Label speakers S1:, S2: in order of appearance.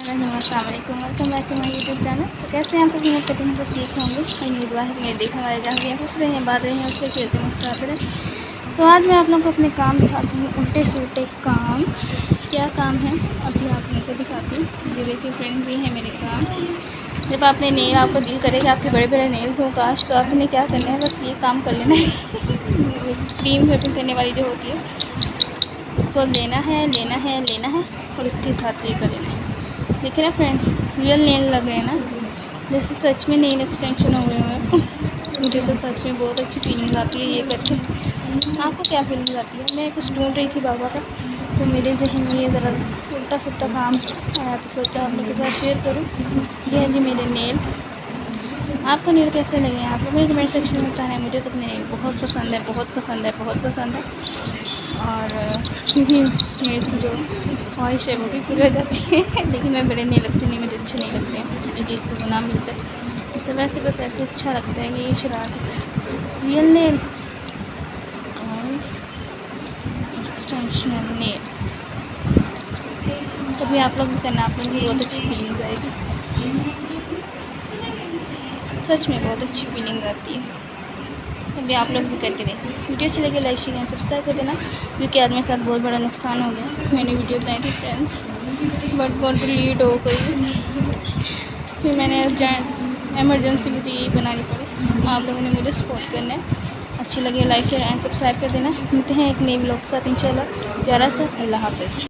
S1: अस्सलाम वालेकुम, welcome back to my YouTube channel. तो कैसे हैं आप सब? उम्मीद करते हैं सब ठीक होंगे। उम्मीदवार है कि मेरे देखने वाले जहाँ भी खुश रहे हैं, बात रहे हैं, उससे खेलते मुस्कुराते रहे। तो आज मैं आप लोगों को अपने काम दिखाती हूँ, उल्टे सुलटे काम। क्या काम है अभी आप लोगों को दिखाती हूँ। ये देखिए फ्रेंड्स, ये है मेरे काम। जब आपने नेल, आपको दिल करेगा आपके बड़े बड़े नेल्स हों काश, तो आपने क्या करना है, बस ये काम कर लेना है। क्रीम शेपिंग करने वाली जो होती है उसको लेना है और उसके साथ ये कर लेना है। देखिए ना फ्रेंड्स, रियल नेल लग रहे हैं ना, जैसे सच में नेल एक्सटेंशन हो गए हैं। मुझे तो सच में बहुत अच्छी फीलिंग आती है ये करके। आपको क्या फीलिंग आती है? मैं कुछ ढूंढ रही थी बाबा का, तो मेरे जहन में ये ज़रा उल्टा सुल्टा काम आया, तो सोचा आप लोग के साथ शेयर करूँ। ये है जी मेरे नेल। आपको नेल कैसे लगे हैं? आप लोग मेरे कमेंट सेक्शन में बताना है। मुझे तो अपने नेल बहुत पसंद है, बहुत पसंद है, बहुत पसंद है। और मेरी जो ख्वाहिश है वो भी पूरी हो जाती है। लेकिन मैं बड़े नहीं लगते, नहीं मुझे अच्छे नहीं लगते हैं, मुझे इसको नाम मिलता है उसे वैसे, बस ऐसे अच्छा लगता है कि ये शरारत रियल नेल और एक्सटेंशनल नेल। कभी आप लोग भी करना, आप लोग भी बहुत अच्छी फीलिंग आएगी। सच में बहुत अच्छी फीलिंग आती है। अभी आप लोग भी करके देखें। वीडियो अच्छी लगे लाइक शेयर एंड सब्सक्राइब कर देना, क्योंकि आज मेरे साथ बहुत बड़ा नुकसान हो गया। मैंने वीडियो बनाई थी फ्रेंड्स, बट बहुत डिलीट हो गई। फिर मैंने एमरजेंसी मुझे यही बनानी पड़ी। आप लोगों ने मुझे सपोर्ट करना है। अच्छी लगे लाइक शेयर एंड सब्सक्राइब कर देना। मिलते हैं एक नई व्लॉग के साथ इंशाल्लाह। प्यारा सा अल्लाह हाफ़िज़।